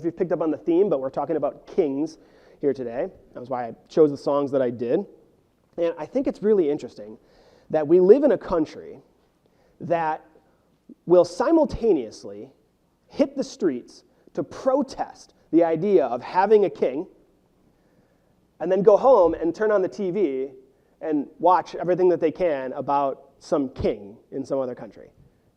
if you've picked up on the theme, but we're talking about kings here today. That was why I chose the songs that I did. And I think it's really interesting that we live in a country that will simultaneously hit the streets to protest the idea of having a king, and then go home and turn on the TV and watch everything that they can about some king in some other country.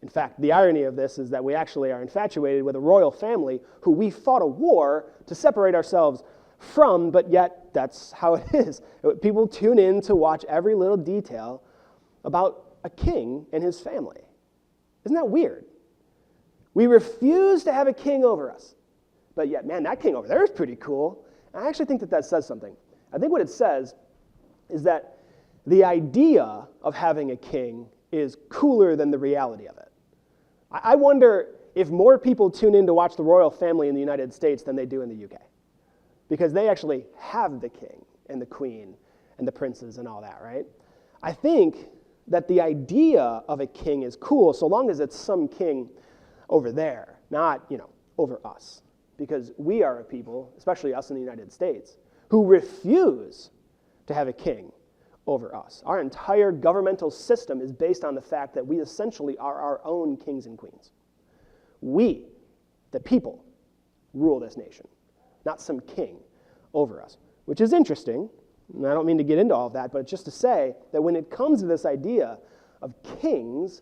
In fact, the irony of this is that we actually are infatuated with a royal family who we fought a war to separate ourselves from, but yet that's how it is. People tune in to watch every little detail about a king and his family. Isn't that weird? We refuse to have a king over us, but yet, man, that king over there is pretty cool. I actually think that that says something. I think what it says is that the idea of having a king is cooler than the reality of it. I wonder if more people tune in to watch the royal family in the United States than they do in the UK, because they actually have the king and the queen and the princes and all that, right? I think that the idea of a king is cool so long as it's some king over there, not, over us, because we are a people, especially us in the United States, who refuse to have a king over us. Our entire governmental system is based on the fact that we essentially are our own kings and queens. We, the people, rule this nation, not some king over us, which is interesting. And I don't mean to get into all of that, but just to say that when it comes to this idea of kings,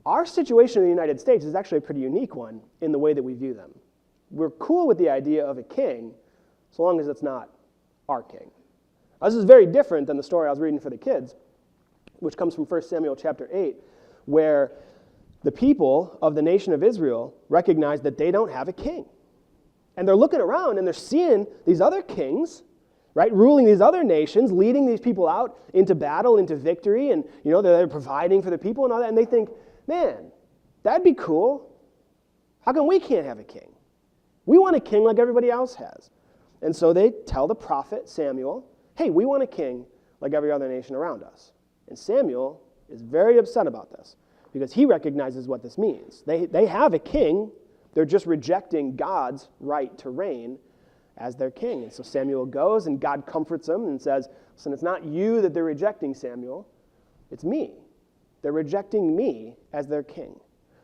our situation in the United States is actually a pretty unique one in the way that we view them. We're cool with the idea of a king so long as it's not our king. Now, this is very different than the story I was reading for the kids, which comes from 1 Samuel chapter 8, where the people of the nation of Israel recognize that they don't have a king. And they're looking around and they're seeing these other kings, right, ruling these other nations, leading these people out into battle, into victory, and they're providing for the people and all that, and they think, man, that'd be cool. How come we can't have a king? We want a king like everybody else has. And so they tell the prophet Samuel, hey, we want a king like every other nation around us. And Samuel is very upset about this because he recognizes what this means. They have a king, they're just rejecting God's right to reign as their king. And so Samuel goes and God comforts him and says, listen, it's not you that they're rejecting, Samuel, it's me. They're rejecting me as their king.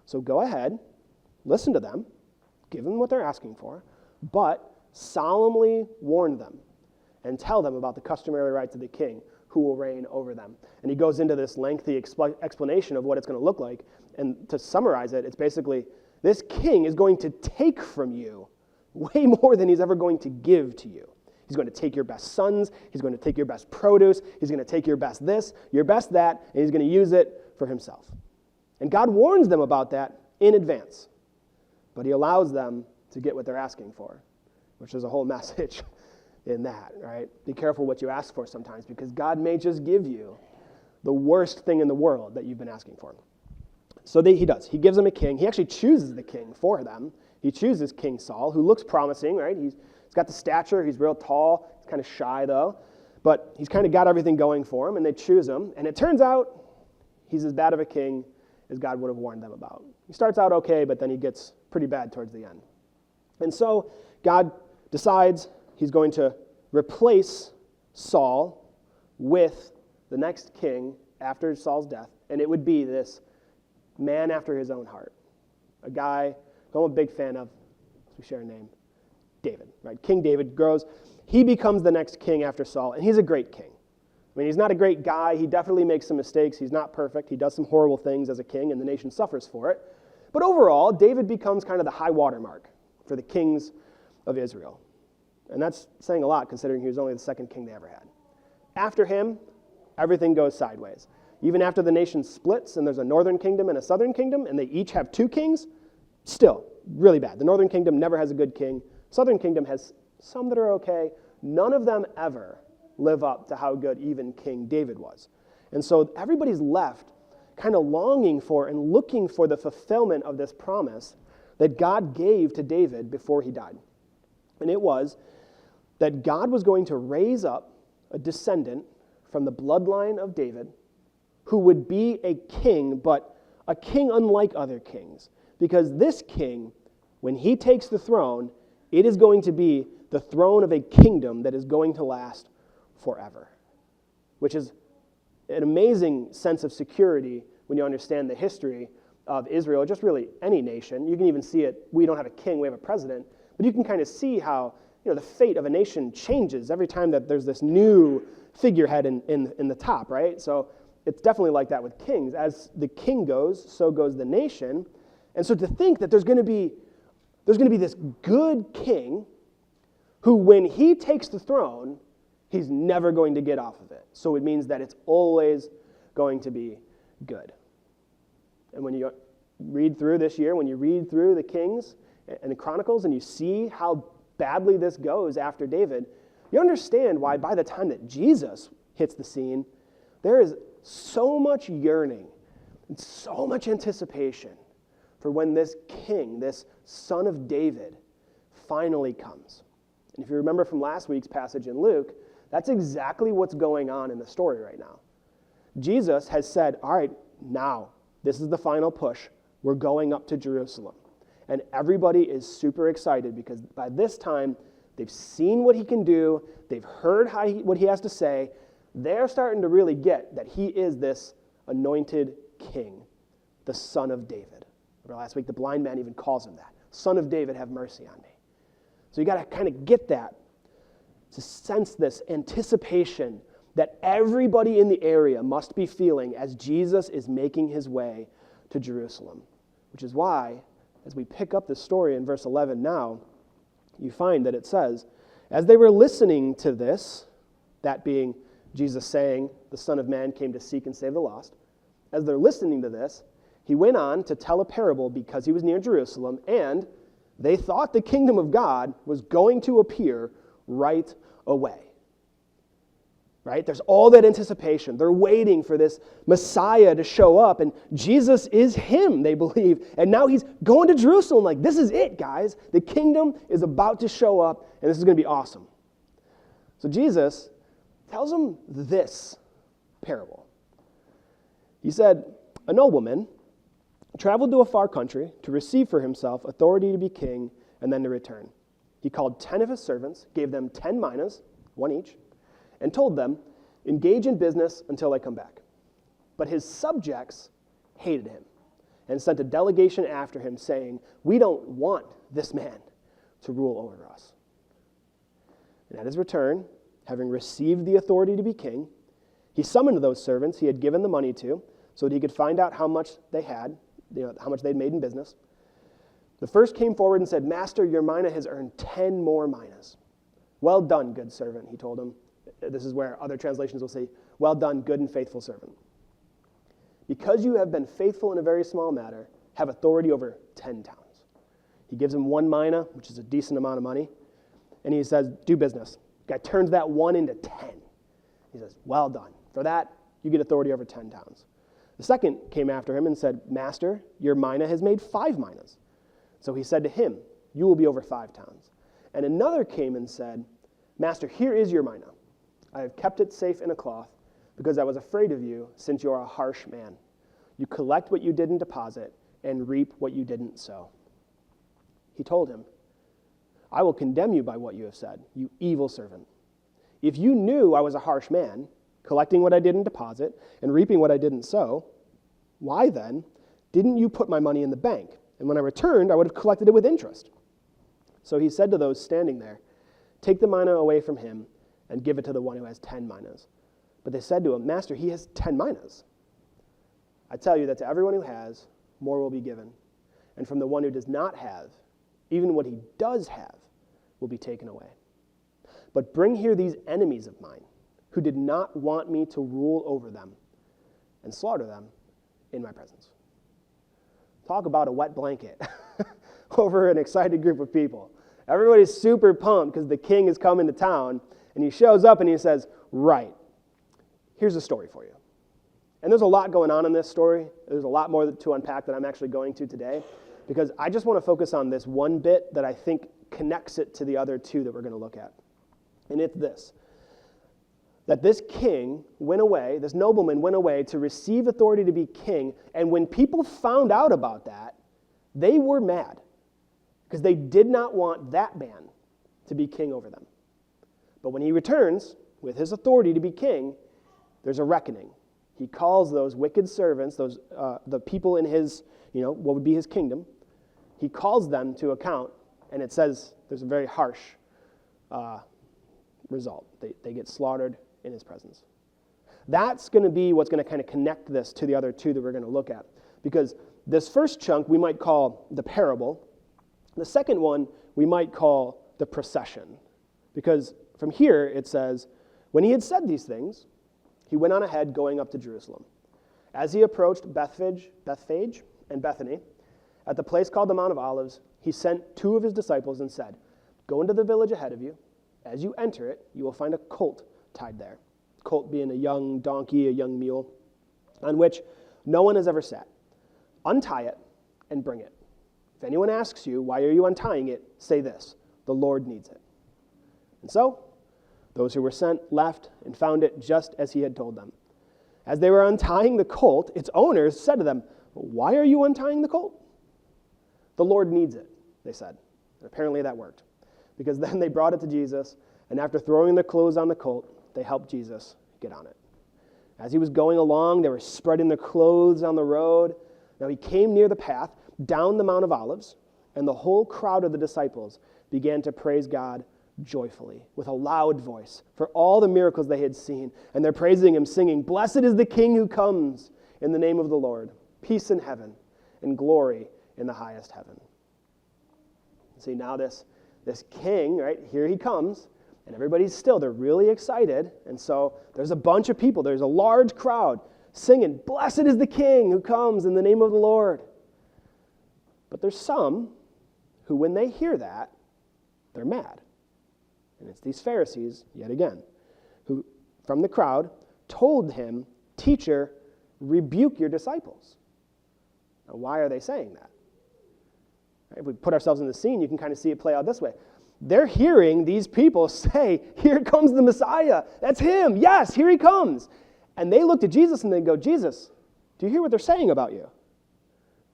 So go ahead, listen to them, give them what they're asking for, but solemnly warn them and tell them about the customary rights of the king who will reign over them. And he goes into this lengthy explanation of what it's going to look like. And to summarize it, it's basically, this king is going to take from you way more than he's ever going to give to you. He's going to take your best sons, he's going to take your best produce, he's going to take your best this, your best that, and he's going to use it for himself. And God warns them about that in advance. But he allows them to get what they're asking for, which is a whole message in that, right? Be careful what you ask for sometimes, because God may just give you the worst thing in the world that you've been asking for. So he does. He gives them a king. He actually chooses the king for them. He chooses King Saul, who looks promising, right? He's got the stature. He's real tall. He's kind of shy, though. But he's kind of got everything going for him, and they choose him. And it turns out he's as bad of a king as God would have warned them about. He starts out okay, but then he gets pretty bad towards the end. And so God decides he's going to replace Saul with the next king after Saul's death, and it would be this man after his own heart, a guy who I'm a big fan of, we share a name, David, right? King David grows. He becomes the next king after Saul, and he's a great king. I mean, he's not a great guy. He definitely makes some mistakes. He's not perfect. He does some horrible things as a king, and the nation suffers for it. But overall, David becomes kind of the high water mark for the kings of Israel. And that's saying a lot, considering he was only the second king they ever had. After him, everything goes sideways. Even after the nation splits and there's a northern kingdom and a southern kingdom, and they each have two kings, still really bad. The northern kingdom never has a good king. Southern kingdom has some that are okay. None of them ever live up to how good even King David was. And so everybody's left kind of longing for and looking for the fulfillment of this promise that God gave to David before he died. And it was that God was going to raise up a descendant from the bloodline of David who would be a king, but a king unlike other kings. Because this king, when he takes the throne, It is going to be the throne of a kingdom that is going to last forever, which is an amazing sense of security when you understand the history of Israel, or just really any nation. You can even see it. We don't have a king, we have a president, but you can kind of see how the fate of a nation changes every time that there's this new figurehead in the top, right? So it's definitely like that with kings. As the king goes, so goes the nation. And so to think that there's going to be this good king who, when he takes the throne, he's never going to get off of it. So it means that it's always going to be good. And when you read through this year, when you read through the Kings and the Chronicles, and you see how badly this goes after David, you understand why by the time that Jesus hits the scene, there is so much yearning and so much anticipation for when this king, this son of David, finally comes. And if you remember from last week's passage in Luke, that's exactly what's going on in the story right now. Jesus has said, all right, now, this is the final push. We're going up to Jerusalem. And everybody is super excited because by this time, they've seen what he can do. They've heard what he has to say. They're starting to really get that he is this anointed king, the son of David. Remember last week, the blind man even calls him that. Son of David, have mercy on me. So you got to kind of get that, to sense this anticipation that everybody in the area must be feeling as Jesus is making his way to Jerusalem. Which is why, as we pick up this story in verse 11 now, you find that it says, as they were listening to this, that being Jesus saying, the Son of Man came to seek and save the lost, as they're listening to this, he went on to tell a parable because he was near Jerusalem, and they thought the kingdom of God was going to appear right away. Right? There's all that anticipation. They're waiting for this Messiah to show up, and Jesus is him, they believe. And now he's going to Jerusalem like, this is it, guys. The kingdom is about to show up, and this is going to be awesome. So Jesus tells them this parable. He said, a nobleman traveled to a far country to receive for himself authority to be king and then to return. He called 10 of his servants, gave them 10 minas, one each, and told them, engage in business until I come back. But his subjects hated him and sent a delegation after him saying, we don't want this man to rule over us. And at his return, having received the authority to be king, he summoned those servants he had given the money to so that he could find out how much they had, how much they'd made in business. The first came forward and said, Master, your mina has earned 10 more minas. Well done, good servant, he told him. This is where other translations will say, well done, good and faithful servant. Because you have been faithful in a very small matter, have authority over 10 towns. He gives him 1 mina, which is a decent amount of money, and he says, do business. The guy turns that 1 into 10. He says, well done. For that, you get authority over 10 towns. The second came after him and said, Master, your mina has made 5 minas. So he said to him, you will be over 5 towns. And another came and said, Master, here is your mina. I have kept it safe in a cloth because I was afraid of you, since you are a harsh man. You collect what you didn't deposit and reap what you didn't sow. He told him, I will condemn you by what you have said, you evil servant. If you knew I was a harsh man, collecting what I didn't deposit and reaping what I didn't sow, why then didn't you put my money in the bank? And when I returned, I would have collected it with interest. So he said to those standing there, take the mina away from him and give it to the one who has 10 minas. But they said to him, Master, he has 10 minas. I tell you that to everyone who has, more will be given. And from the one who does not have, even what he does have will be taken away. But bring here these enemies of mine, who did not want me to rule over them, and slaughter them in my presence. Talk about a wet blanket over an excited group of people. Everybody's super pumped because the king is coming to town, and he shows up and he says, right, here's a story for you. And there's a lot going on in this story. There's a lot more to unpack that I'm actually going to today, because I just want to focus on this one bit that I think connects it to the other two that we're going to look at. And it's this, that this king went away, this nobleman went away to receive authority to be king, and when people found out about that, they were mad. because they did not want that man to be king over them. But when he returns with his authority to be king, there's a reckoning. He calls those wicked servants, the people in his, what would be his kingdom, he calls them to account, and it says there's a very harsh result. They get slaughtered in his presence. That's going to be what's going to kind of connect this to the other two that we're going to look at. Because this first chunk we might call the parable. The second one we might call the procession. Because from here it says, when he had said these things, he went on ahead going up to Jerusalem. As he approached Bethphage and Bethany, at the place called the Mount of Olives, he sent two of his disciples and said, "Go into the village ahead of you. As you enter it, you will find a colt tied there." Colt being a young donkey, a young mule, on which no one has ever sat. Untie it and bring it. If anyone asks you, "Why are you untying it?" say this, "The Lord needs it." And so, those who were sent left and found it just as he had told them. As they were untying the colt, its owners said to them, "Why are you untying the colt?" "The Lord needs it," they said. And apparently that worked, because then they brought it to Jesus, and after throwing their clothes on the colt, they helped Jesus get on it. As he was going along, they were spreading their clothes on the road. Now he came near the path down the Mount of Olives, and the whole crowd of the disciples began to praise God joyfully with a loud voice for all the miracles they had seen. And they're praising him, singing, "Blessed is the King who comes in the name of the Lord. Peace in heaven and glory in the highest heaven." See, now this king, right, here he comes, and everybody's still, they're really excited. And so there's a bunch of people, there's a large crowd singing, "Blessed is the King who comes in the name of the Lord." But there's some who, when they hear that, they're mad. And it's these Pharisees, yet again, who, from the crowd, told him, "Teacher, rebuke your disciples." Now, why are they saying that? If we put ourselves in the scene, you can kind of see it play out this way. They're hearing these people say, "Here comes the Messiah. That's him. Yes, here he comes." And they look to Jesus and they go, "Jesus, do you hear what they're saying about you?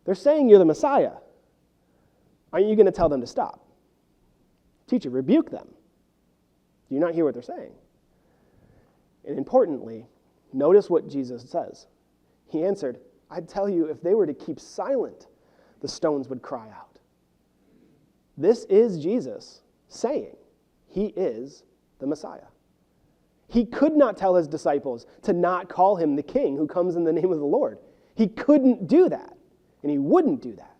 They're saying you're the Messiah. Aren't you going to tell them to stop? Teacher, rebuke them. Do you not hear what they're saying?" And importantly, notice what Jesus says. He answered, "I tell you, if they were to keep silent, the stones would cry out." This is Jesus saying he is the Messiah. He could not tell his disciples to not call him the King who comes in the name of the Lord. He couldn't do that, and he wouldn't do that.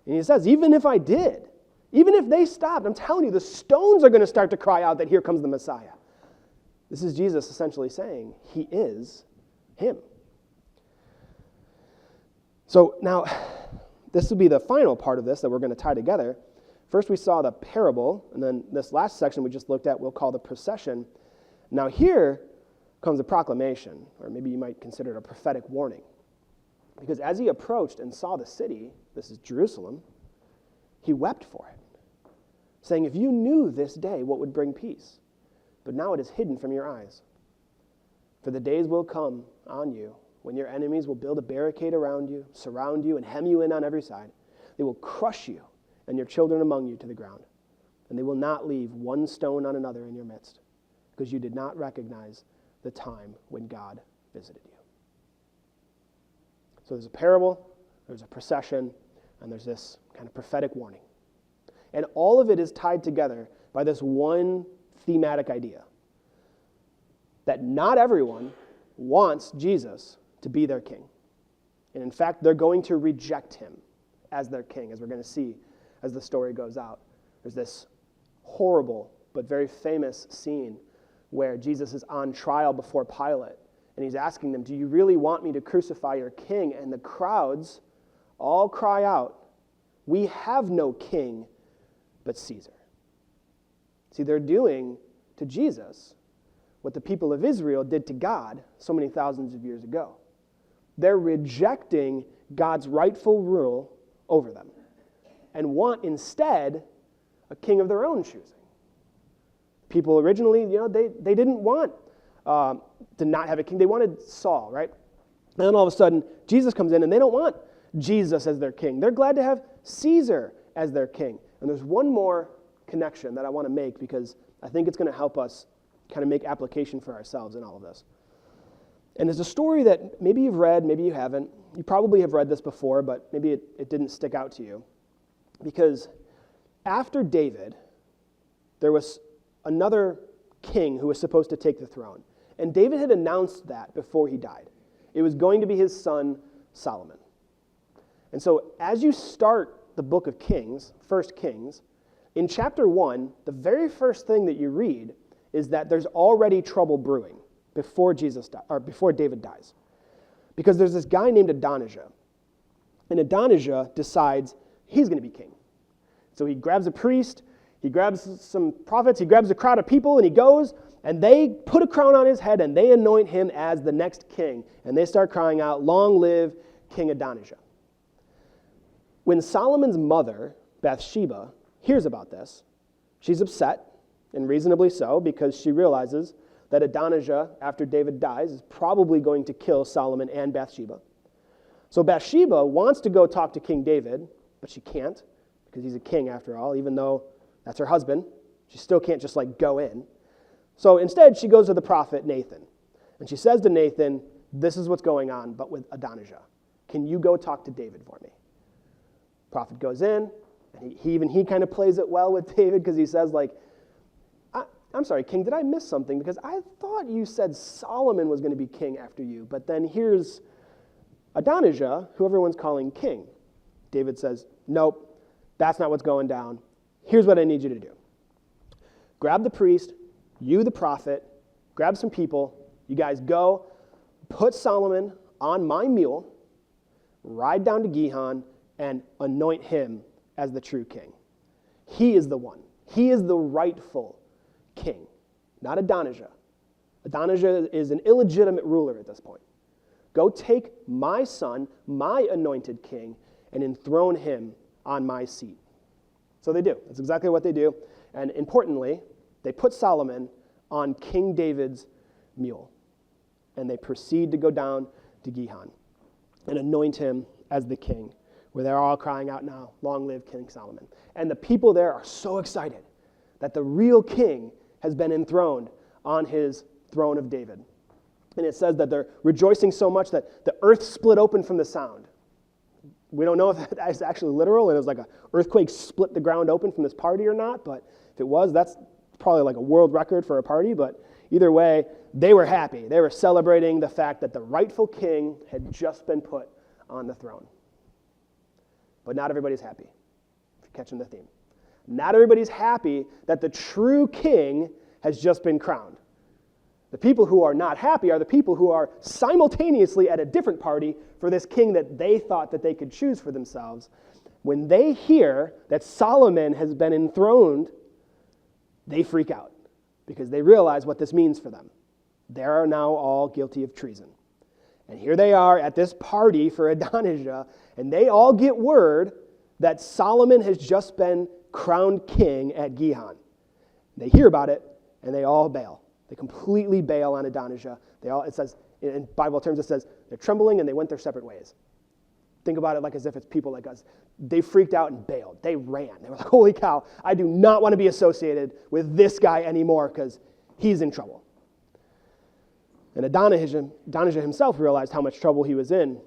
And he says, even if I did, even if they stopped, I'm telling you, the stones are going to start to cry out that here comes the Messiah. This is Jesus essentially saying he is him. So now, this will be the final part of this that we're going to tie together. First we saw the parable, and then this last section we just looked at we'll call the procession. Now here comes a proclamation, or maybe you might consider it a prophetic warning. Because as he approached and saw the city, this is Jerusalem, he wept for it, saying, "If you knew this day what would bring peace, but now it is hidden from your eyes. For the days will come on you when your enemies will build a barricade around you, surround you, and hem you in on every side. They will crush you and your children among you to the ground, and they will not leave one stone on another in your midst, because you did not recognize the time when God visited you." So there's a parable, there's a procession, and there's this kind of prophetic warning. And all of it is tied together by this one thematic idea, that not everyone wants Jesus to be their king. And in fact, they're going to reject him as their king, as we're going to see as the story goes out. There's this horrible but very famous scene where Jesus is on trial before Pilate, and he's asking them, "Do you really want me to crucify your king?" And the crowds all cry out, "We have no king but Caesar." See, they're doing to Jesus what the people of Israel did to God so many thousands of years ago. They're rejecting God's rightful rule over them and want instead a king of their own choosing. People originally, they didn't want to not have a king. They wanted Saul, right? And then all of a sudden, Jesus comes in, and they don't want Jesus as their king. They're glad to have Caesar as their king. And there's one more connection that I want to make because I think it's going to help us kind of make application for ourselves in all of this. And it's a story that maybe you've read, maybe you haven't. You probably have read this before, but maybe it didn't stick out to you. Because after David, there was another king who was supposed to take the throne. And David had announced that before he died. It was going to be his son, Solomon. And so as you start the book of Kings, 1 Kings, in chapter 1, the very first thing that you read is that there's already trouble brewing before David dies. Because there's this guy named Adonijah. And Adonijah decides he's going to be king. So he grabs a priest, he grabs some prophets, he grabs a crowd of people, and he goes, and they put a crown on his head, and they anoint him as the next king. And they start crying out, "Long live King Adonijah." When Solomon's mother, Bathsheba, hears about this, she's upset, and reasonably so, because she realizes that Adonijah, after David dies, is probably going to kill Solomon and Bathsheba. So Bathsheba wants to go talk to King David, but she can't, because he's a king after all, even though that's her husband. She still can't just go in. So instead, she goes to the prophet Nathan. And she says to Nathan, "This is what's going on, but with Adonijah. Can you go talk to David for me?" Prophet goes in, and he kind of plays it well with David, because he says, I'm sorry, king, did I miss something? Because I thought you said Solomon was going to be king after you, but then here's Adonijah, who everyone's calling king. David says, "Nope, that's not what's going down. Here's what I need you to do. Grab the priest, you the prophet, grab some people, you guys go, put Solomon on my mule, ride down to Gihon, and anoint him as the true king. He is the one. He is the rightful king, not Adonijah. Adonijah is an illegitimate ruler at this point. Go take my son, my anointed king, and enthrone him on my seat." So they do. That's exactly what they do. And importantly, they put Solomon on King David's mule. And they proceed to go down to Gihon and anoint him as the king, where they're all crying out now, "Long live King Solomon." And the people there are so excited that the real king has been enthroned on his throne of David. And it says that they're rejoicing so much that the earth split open from the sound. We don't know if that is actually literal, and it was like an earthquake split the ground open from this party or not, but if it was, that's probably like a world record for a party. But either way, they were happy. They were celebrating the fact that the rightful king had just been put on the throne. But not everybody's happy, if you're catching the theme. Not everybody's happy that the true king has just been crowned. The people who are not happy are the people who are simultaneously at a different party for this king that they thought that they could choose for themselves. When they hear that Solomon has been enthroned, they freak out because they realize what this means for them. They are now all guilty of treason. And here they are at this party for Adonijah, and they all get word that Solomon has just been crowned king at Gihon. They hear about it, and they all bail. They completely bail on Adonijah. It says, in Bible terms, it says, they're trembling and they went their separate ways. Think about it like as if it's people like us. They freaked out and bailed. They ran. They were like, "Holy cow, I do not want to be associated with this guy anymore because he's in trouble." And Adonijah himself realized how much trouble he was in.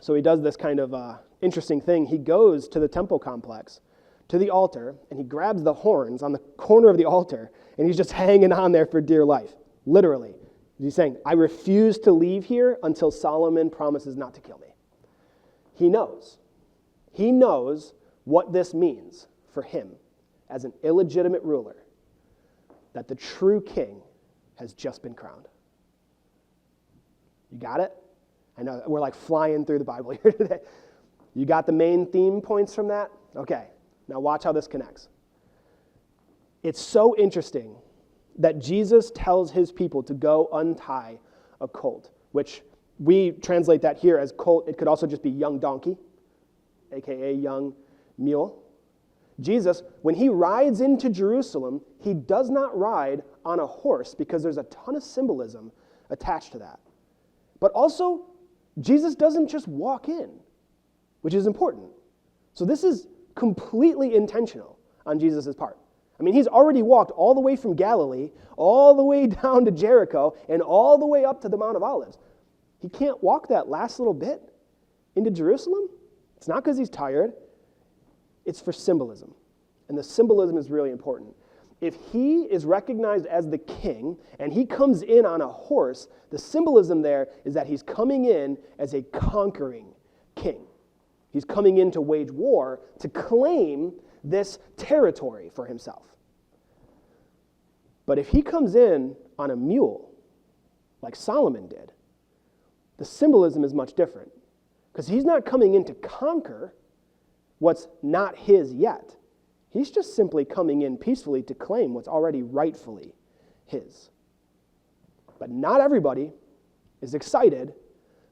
So he does this kind of interesting thing. He goes to the temple complex, to the altar, and he grabs the horns on the corner of the altar, and he's just hanging on there for dear life, literally. He's saying, "I refuse to leave here until Solomon promises not to kill me." He knows. He knows what this means for him as an illegitimate ruler, that the true king has just been crowned. You got it? I know we're like flying through the Bible here today. You got the main theme points from that? Okay, now watch how this connects. It's so interesting that Jesus tells his people to go untie a colt, which we translate that here as colt. It could also just be young donkey, aka young mule. Jesus, when he rides into Jerusalem, he does not ride on a horse because there's a ton of symbolism attached to that. But also, Jesus doesn't just walk in, which is important. So this is completely intentional on Jesus' part. I mean, he's already walked all the way from Galilee, all the way down to Jericho, and all the way up to the Mount of Olives. He can't walk that last little bit into Jerusalem. It's not because he's tired. It's for symbolism. And the symbolism is really important. If he is recognized as the king and he comes in on a horse, the symbolism there is that he's coming in as a conquering king. He's coming in to wage war, to claim this territory for himself. But if he comes in on a mule, like Solomon did, the symbolism is much different. Because he's not coming in to conquer what's not his yet. He's just simply coming in peacefully to claim what's already rightfully his. But not everybody is excited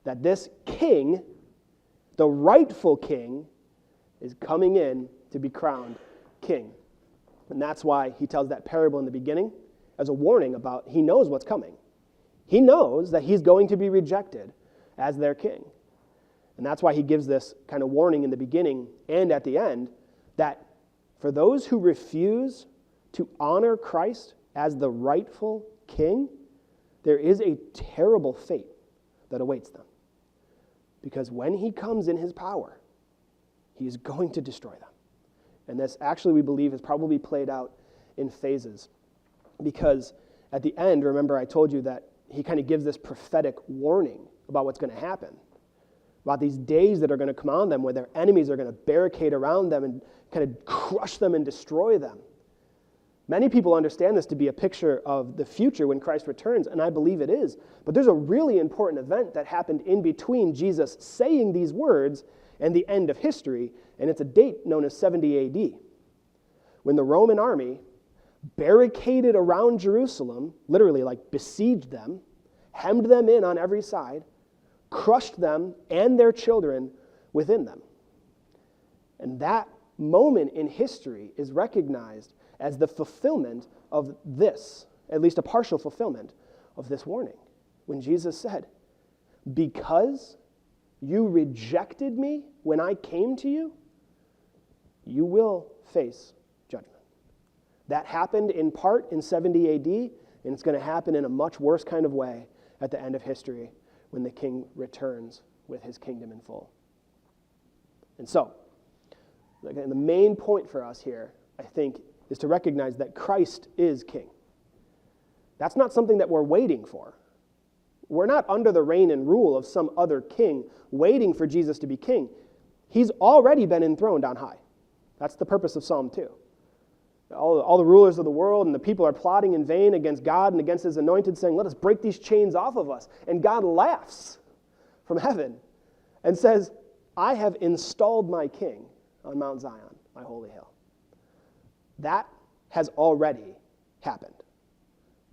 that this king, the rightful king, is coming in to be crowned king. And that's why he tells that parable in the beginning as a warning about he knows what's coming. He knows that he's going to be rejected as their king. And that's why he gives this kind of warning in the beginning and at the end that for those who refuse to honor Christ as the rightful king, there is a terrible fate that awaits them. Because when he comes in his power, he is going to destroy them. And this actually, we believe, has probably played out in phases. Because at the end, remember I told you that he kind of gives this prophetic warning about what's going to happen. About these days that are going to come on them where their enemies are going to barricade around them and kind of crush them and destroy them. Many people understand this to be a picture of the future when Christ returns, and I believe it is. But there's a really important event that happened in between Jesus saying these words and the end of history, and it's a date known as 70 AD, when the Roman army barricaded around Jerusalem, literally like besieged them, hemmed them in on every side, crushed them and their children within them. And that moment in history is recognized as the fulfillment of this, at least a partial fulfillment of this warning. When Jesus said, because you rejected me when I came to you, you will face judgment. That happened in part in 70 AD, and it's going to happen in a much worse kind of way at the end of history when the king returns with his kingdom in full. And so, again, the main point for us here, I think, is to recognize that Christ is king. That's not something that we're waiting for. We're not under the reign and rule of some other king waiting for Jesus to be king. He's already been enthroned on high. That's the purpose of Psalm 2. All the rulers of the world and the people are plotting in vain against God and against his anointed, saying, let us break these chains off of us. And God laughs from heaven and says, I have installed my king on Mount Zion, my holy hill. That has already happened.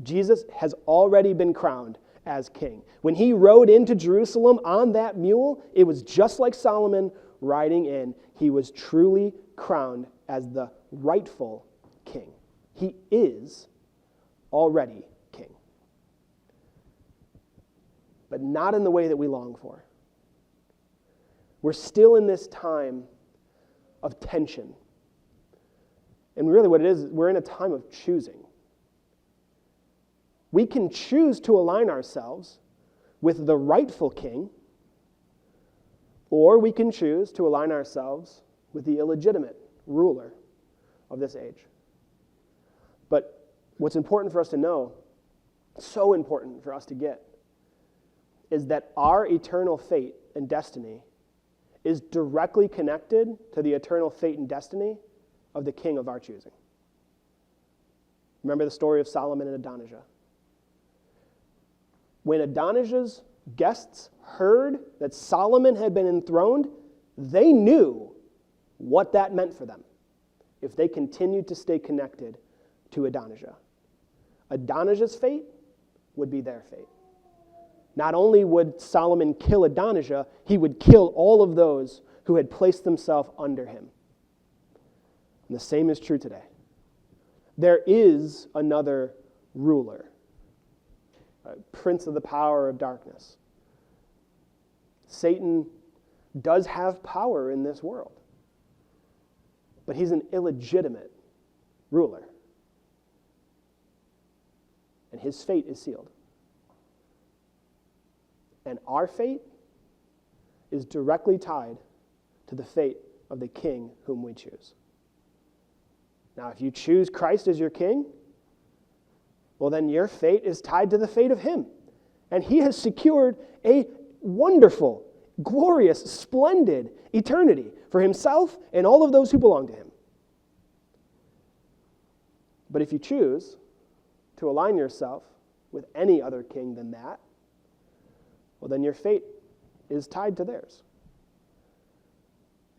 Jesus has already been crowned as king. When he rode into Jerusalem on that mule, it was just like Solomon riding in. He was truly crowned as the rightful king. He is already king. But not in the way that we long for. We're still in this time of tension. And really what it is, we're in a time of choosing. We can choose to align ourselves with the rightful king, or we can choose to align ourselves with the illegitimate ruler of this age. But what's important for us to know, so important for us to get, is that our eternal fate and destiny is directly connected to the eternal fate and destiny of the king of our choosing. Remember the story of Solomon and Adonijah. When Adonijah's guests heard that Solomon had been enthroned, they knew what that meant for them if they continued to stay connected to Adonijah. Adonijah's fate would be their fate. Not only would Solomon kill Adonijah, he would kill all of those who had placed themselves under him. And the same is true today. There is another ruler, a prince of the power of darkness. Satan does have power in this world. but he's an illegitimate ruler. And his fate is sealed. And our fate is directly tied to the fate of the king whom we choose. Now, if you choose Christ as your king, well, then your fate is tied to the fate of him. And he has secured a wonderful, glorious, splendid eternity for himself and all of those who belong to him. But if you choose to align yourself with any other king than that, well, then your fate is tied to theirs.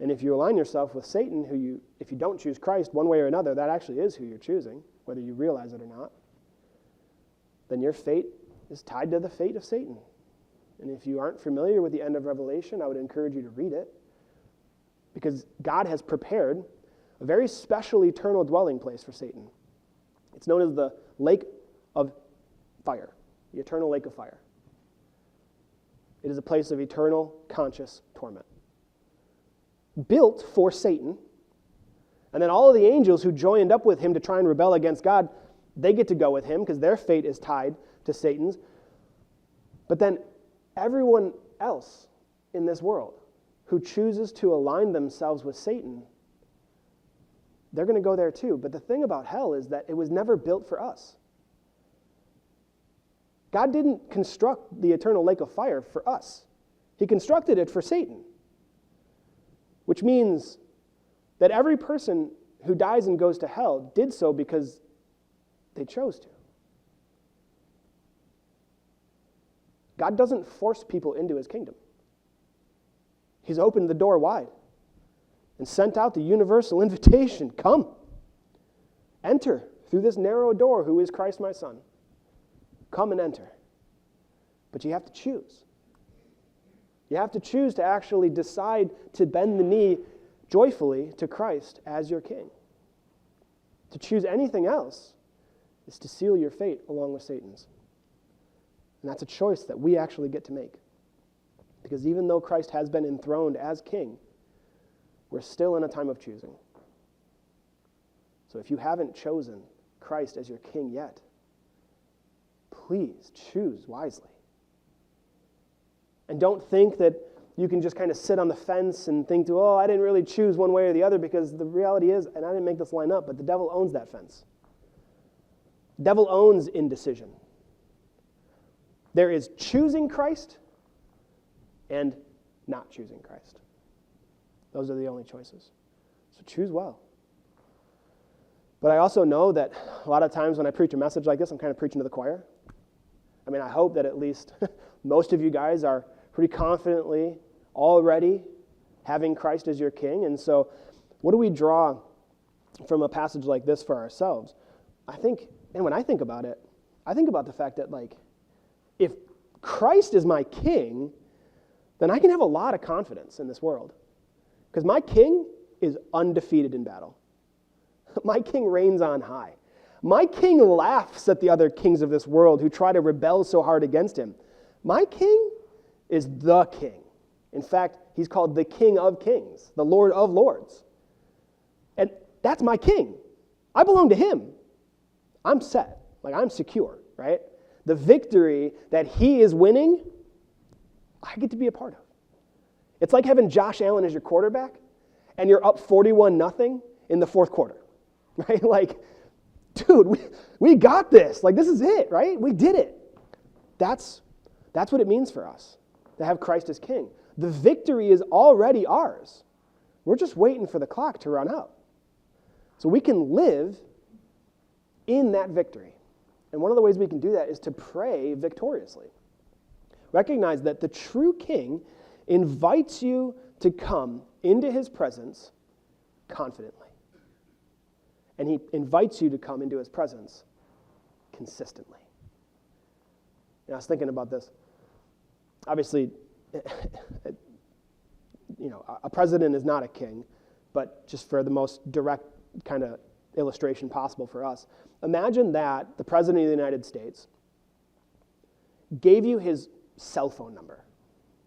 And if you align yourself with Satan, if you don't choose Christ one way or another, that actually is who you're choosing, whether you realize it or not, then your fate is tied to the fate of Satan. And if you aren't familiar with the end of Revelation, I would encourage you to read it, because God has prepared a very special eternal dwelling place for Satan. It's known as the lake of fire, the eternal lake of fire. It is a place of eternal conscious torment, built for Satan. And then all of the angels who joined up with him to try and rebel against God, they get to go with him because their fate is tied to Satan's. But then everyone else in this world who chooses to align themselves with Satan, they're going to go there too. But the thing about hell is that it was never built for us. God didn't construct the eternal lake of fire for us. He constructed it for Satan. Which means that every person who dies and goes to hell did so because they chose to. God doesn't force people into his kingdom. He's opened the door wide and sent out the universal invitation. Come, enter through this narrow door, who is Christ my Son. Come and enter. But you have to choose. You have to choose to actually decide to bend the knee joyfully to Christ as your king. To choose anything else is to seal your fate along with Satan's. And that's a choice that we actually get to make. Because even though Christ has been enthroned as king, we're still in a time of choosing. So if you haven't chosen Christ as your king yet, please choose wisely. And don't think that you can just kind of sit on the fence and think, oh, I didn't really choose one way or the other, because the reality is, and I didn't make this line up, but the devil owns that fence. The devil owns indecision. There is choosing Christ and not choosing Christ. Those are the only choices. So choose well. But I also know that a lot of times when I preach a message like this, I'm kind of preaching to the choir. I mean, I hope that at least most of you guys are pretty confidently already having Christ as your king. And so what do we draw from a passage like this for ourselves? I think, and when I think about it, I think about the fact that, like, if Christ is my king, then I can have a lot of confidence in this world. Because my king is undefeated in battle. My king reigns on high. My king laughs at the other kings of this world who try to rebel so hard against him. My king is the king. In fact, he's called the King of Kings, the Lord of Lords. And that's my king. I belong to him. I'm set. Like, I'm secure, right? The victory that he is winning, I get to be a part of. It's like having Josh Allen as your quarterback, and you're up 41-0 in the fourth quarter, right? Like, dude, we got this. Like, this is it, right? We did it. That's what it means for us to have Christ as king. The victory is already ours. We're just waiting for the clock to run out. So we can live in that victory. And one of the ways we can do that is to pray victoriously. Recognize that the true king invites you to come into his presence confidently. And he invites you to come into his presence consistently. And I was thinking about this. Obviously, a president is not a king, but just for the most direct kind of illustration possible for us, imagine that the President of the United States gave you his cell phone number,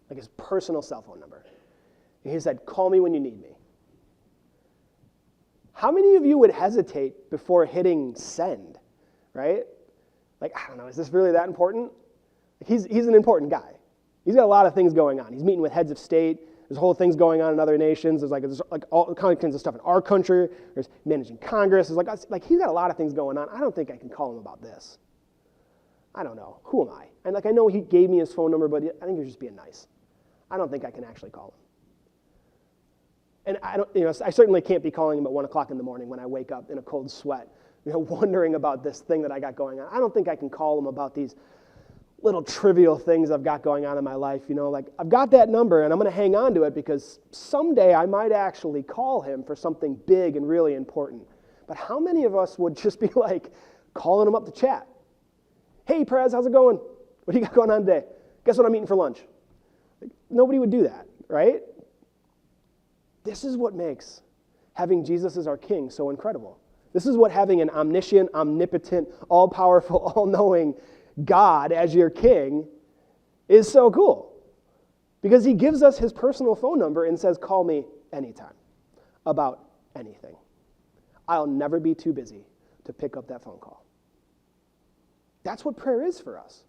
like his personal cell phone number. And he said, call me when you need me. How many of you would hesitate before hitting send, right? Like, I don't know, is this really that important? He's an important guy. He's got a lot of things going on. He's meeting with heads of state. There's whole things going on in other nations. There's like all kinds of stuff in our country. There's managing Congress. There's like he's got a lot of things going on. I don't think I can call him about this. I don't know. Who am I? And I know he gave me his phone number, but I think he was just being nice. I don't think I can actually call him. And I certainly can't be calling him at 1 o'clock in the morning when I wake up in a cold sweat, wondering about this thing that I got going on. I don't think I can call him about these little trivial things I've got going on in my life. Like I've got that number and I'm going to hang on to it because someday I might actually call him for something big and really important. But how many of us would just be like calling him up to chat? Hey, Prez, how's it going? What do you got going on today? Guess what I'm eating for lunch? Like, nobody would do that, right? This is what makes having Jesus as our king so incredible. This is what having an omniscient, omnipotent, all-powerful, all-knowing God as your king is so cool. Because he gives us his personal phone number and says, call me anytime about anything. I'll never be too busy to pick up that phone call. That's what prayer is for us.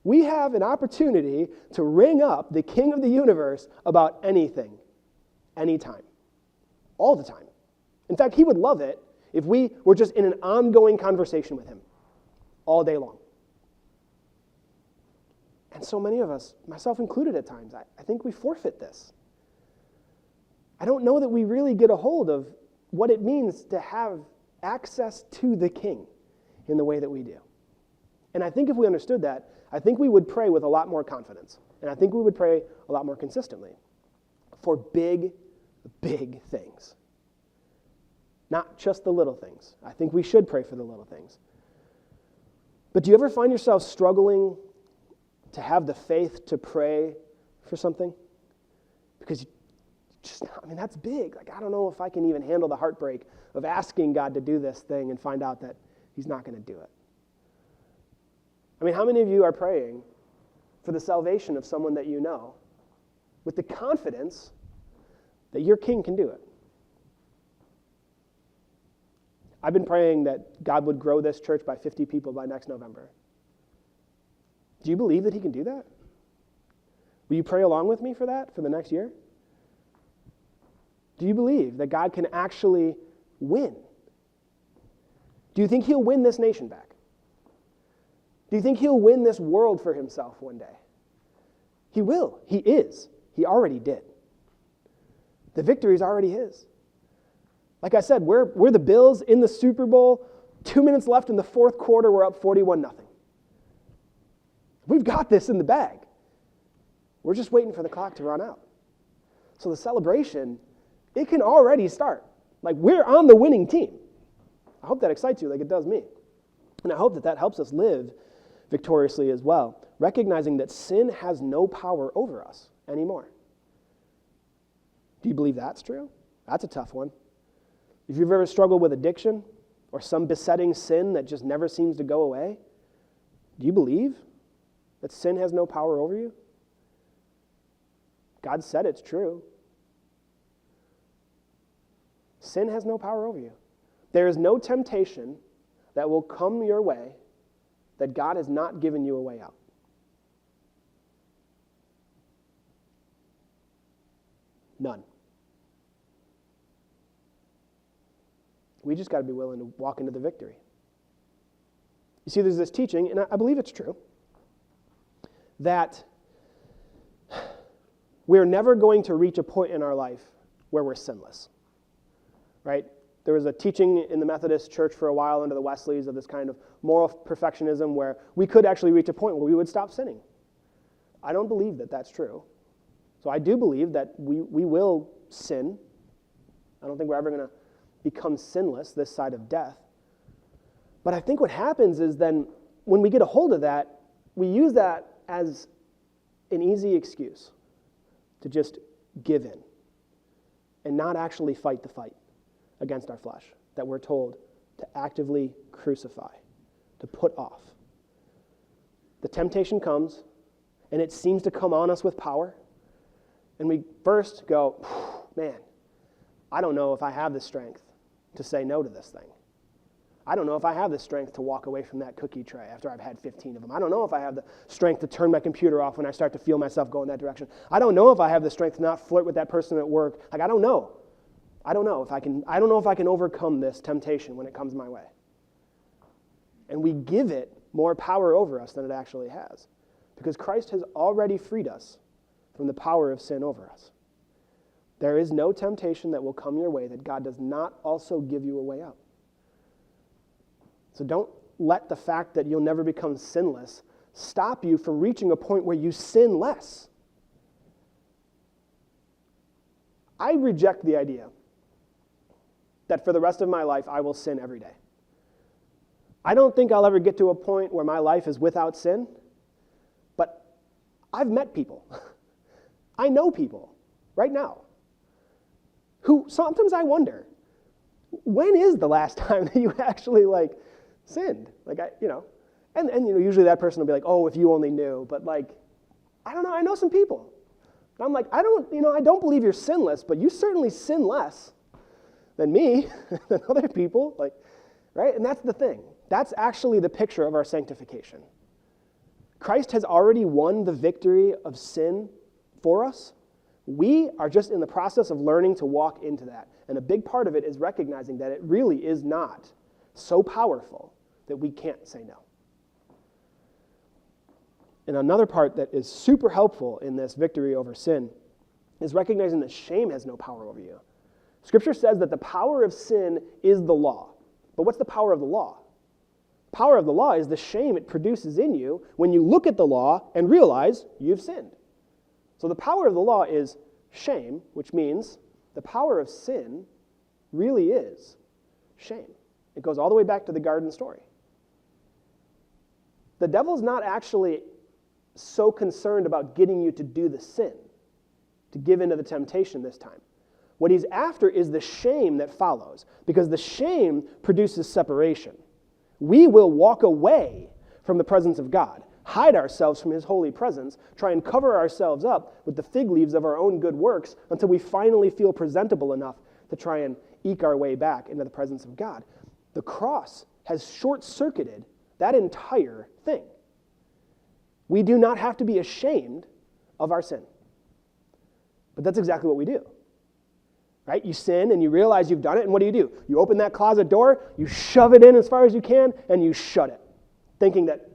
We have an opportunity to ring up the King of the universe about anything, anytime, all the time. In fact, he would love it if we were just in an ongoing conversation with him all day long. And so many of us, myself included at times, I think we forfeit this. I don't know that we really get a hold of what it means to have access to the King in the way that we do. And I think if we understood that, I think we would pray with a lot more confidence. And I think we would pray a lot more consistently for big, big things. Not just the little things. I think we should pray for the little things. But do you ever find yourself struggling to have the faith to pray for something? Because that's big. Like, I don't know if I can even handle the heartbreak of asking God to do this thing and find out that he's not going to do it. How many of you are praying for the salvation of someone that you know with the confidence that your king can do it? I've been praying that God would grow this church by 50 people by next November. Do you believe that he can do that? Will you pray along with me for that for the next year? Do you believe that God can actually win? Do you think he'll win this nation back? Do you think he'll win this world for himself one day? He will. He is. He already did. The victory is already his. Like I said, we're the Bills in the Super Bowl. 2 minutes left in the fourth quarter. We're up 41-0. We've got this in the bag. We're just waiting for the clock to run out. So the celebration, it can already start. Like, we're on the winning team. I hope that excites you like it does me. And I hope that helps us live victoriously as well, recognizing that sin has no power over us anymore. Do you believe that's true? That's a tough one. If you've ever struggled with addiction or some besetting sin that just never seems to go away, do you believe that sin has no power over you? God said it's true. Sin has no power over you. There is no temptation that will come your way that God has not given you a way out. None. We just got to be willing to walk into the victory. You see, there's this teaching, and I believe it's true, that we're never going to reach a point in our life where we're sinless, right? There was a teaching in the Methodist Church for a while under the Wesleys of this kind of moral perfectionism where we could actually reach a point where we would stop sinning. I don't believe that that's true. So I do believe that we will sin. I don't think we're ever going to become sinless this side of death. But I think what happens is then when we get a hold of that, we use that as an easy excuse to just give in and not actually fight the fight against our flesh that we're told to actively crucify, to put off. The temptation comes, and it seems to come on us with power, and we first go, man, I don't know if I have the strength to say no to this thing. I don't know if I have the strength to walk away from that cookie tray after I've had 15 of them. I don't know if I have the strength to turn my computer off when I start to feel myself go in that direction. I don't know if I have the strength to not flirt with that person at work. Like, I don't know. I don't know if I can overcome this temptation when it comes my way. And we give it more power over us than it actually has, because Christ has already freed us from the power of sin over us. There is no temptation that will come your way that God does not also give you a way out. So don't let the fact that you'll never become sinless stop you from reaching a point where you sin less. I reject the idea that for the rest of my life I will sin every day. I don't think I'll ever get to a point where my life is without sin, but I've met people. I know people right now who sometimes I wonder, when is the last time that you actually sinned? And usually that person will be like, oh, if you only knew. But I don't know, I know some people. And I'm like, I don't believe you're sinless, but you certainly sin less than me, than other people. Right? And that's the thing. That's actually the picture of our sanctification. Christ has already won the victory of sin for us. We are just in the process of learning to walk into that. And a big part of it is recognizing that it really is not so powerful that we can't say no. And another part that is super helpful in this victory over sin is recognizing that shame has no power over you. Scripture says that the power of sin is the law. But what's the power of the law? The power of the law is the shame it produces in you when you look at the law and realize you've sinned. So the power of the law is shame, which means the power of sin really is shame. It goes all the way back to the garden story. The devil's not actually so concerned about getting you to do the sin, to give into the temptation this time. What he's after is the shame that follows, because the shame produces separation. We will walk away from the presence of God, hide ourselves from his holy presence, try and cover ourselves up with the fig leaves of our own good works until we finally feel presentable enough to try and eke our way back into the presence of God. The cross has short-circuited that entire thing. We do not have to be ashamed of our sin. But that's exactly what we do. Right? You sin and you realize you've done it, and what do? You open that closet door, you shove it in as far as you can, and you shut it, thinking that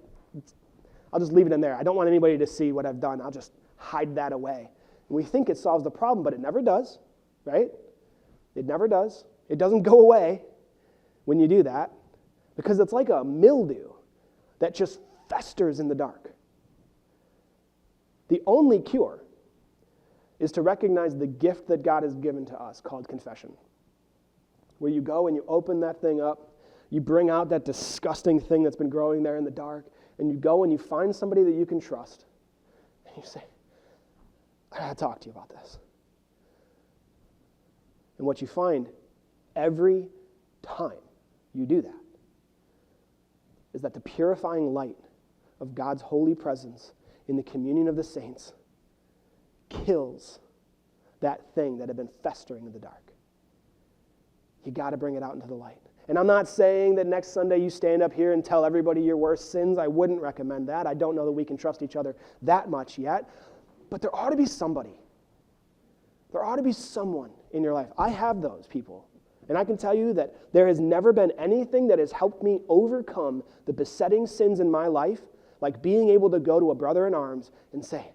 I'll just leave it in there. I don't want anybody to see what I've done. I'll just hide that away. And we think it solves the problem, but it never does, right? It never does. It doesn't go away when you do that, because it's like a mildew that just festers in the dark. The only cure is to recognize the gift that God has given to us called confession, where you go and you open that thing up, you bring out that disgusting thing that's been growing there in the dark, and you go and you find somebody that you can trust, and you say, I gotta talk to you about this. And what you find every time you do that is that the purifying light of God's holy presence in the communion of the saints kills that thing that had been festering in the dark. You got to bring it out into the light. And I'm not saying that next Sunday you stand up here and tell everybody your worst sins. I wouldn't recommend that. I don't know that we can trust each other that much yet. But there ought to be somebody. There ought to be someone in your life. I have those people. And I can tell you that there has never been anything that has helped me overcome the besetting sins in my life like being able to go to a brother in arms and say,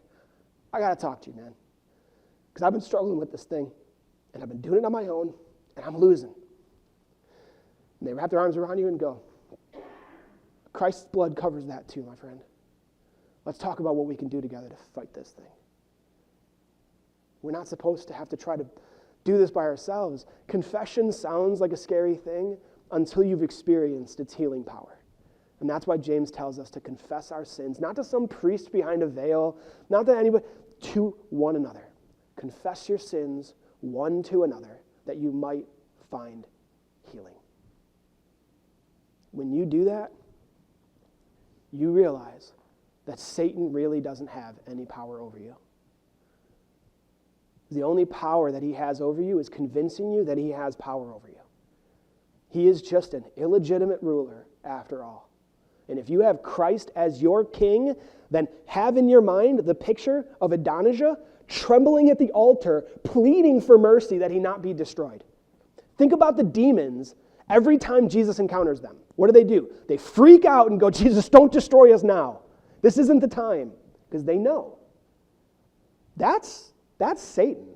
I got to talk to you, man. Because I've been struggling with this thing, and I've been doing it on my own, and I'm losing. And they wrap their arms around you and go, Christ's blood covers that too, my friend. Let's talk about what we can do together to fight this thing. We're not supposed to have to try to do this by ourselves. Confession sounds like a scary thing until you've experienced its healing power. And that's why James tells us to confess our sins, not to some priest behind a veil, not to anybody, to one another. Confess your sins one to another that you might find healing. When you do that, you realize that Satan really doesn't have any power over you. The only power that he has over you is convincing you that he has power over you. He is just an illegitimate ruler after all. And if you have Christ as your king, then have in your mind the picture of Adonijah trembling at the altar, pleading for mercy that he not be destroyed. Think about the demons every time Jesus encounters them. What do? They freak out and go, Jesus, don't destroy us now. This isn't the time. Because they know. That's Satan.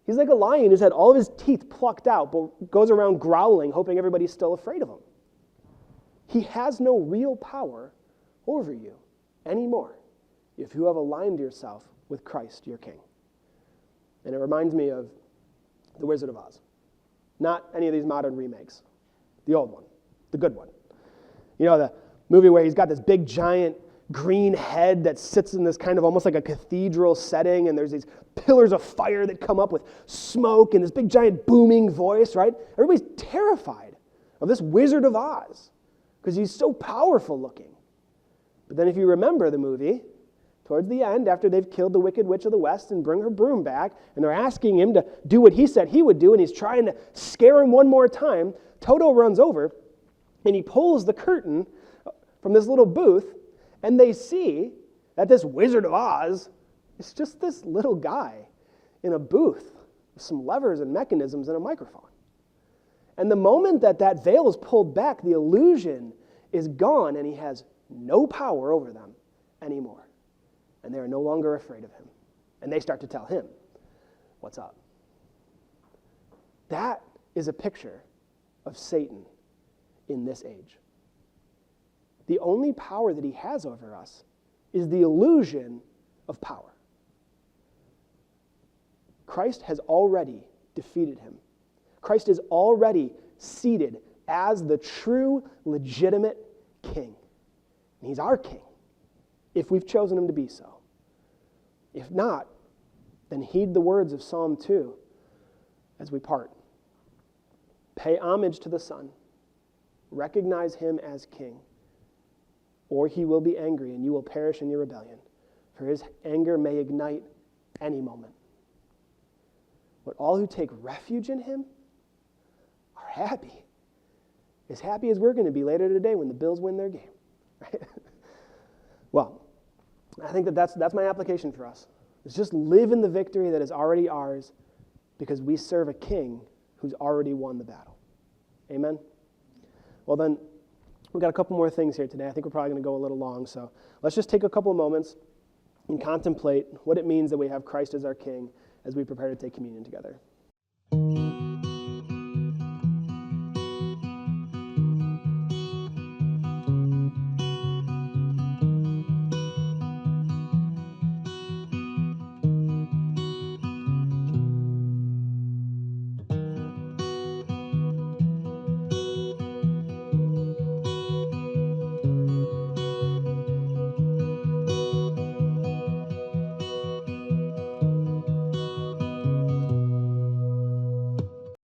He's like a lion who's had all of his teeth plucked out, but goes around growling, hoping everybody's still afraid of him. He has no real power over you anymore if you have aligned yourself with Christ, your King. And it reminds me of The Wizard of Oz. Not any of these modern remakes. The old one. The good one. You know, the movie where he's got this big, giant green head that sits in this kind of almost like a cathedral setting, and there's these pillars of fire that come up with smoke and this big giant booming voice, right? Everybody's terrified of this Wizard of Oz because he's so powerful looking. But then if you remember the movie, towards the end, after they've killed the Wicked Witch of the West and bring her broom back, and they're asking him to do what he said he would do, and he's trying to scare him one more time, Toto runs over and he pulls the curtain from this little booth, and they see that this Wizard of Oz is just this little guy in a booth with some levers and mechanisms and a microphone. And the moment that that veil is pulled back, the illusion is gone, and he has no power over them anymore. And they are no longer afraid of him. And they start to tell him what's up. That is a picture of Satan in this age. The only power that he has over us is the illusion of power. Christ has already defeated him. Christ is already seated as the true, legitimate king. And he's our king, if we've chosen him to be so. If not, then heed the words of Psalm 2 as we part. Pay homage to the Son. Recognize him as king. Or he will be angry, and you will perish in your rebellion, for his anger may ignite any moment. But all who take refuge in him are happy. As happy as we're going to be later today when the Bills win their game. Right? Well, I think that's my application for us. It's just live in the victory that is already ours because we serve a king who's already won the battle. Amen? Well then, we've got a couple more things here today. I think we're probably going to go a little long, so let's just take a couple of moments and contemplate what it means that we have Christ as our King as we prepare to take communion together.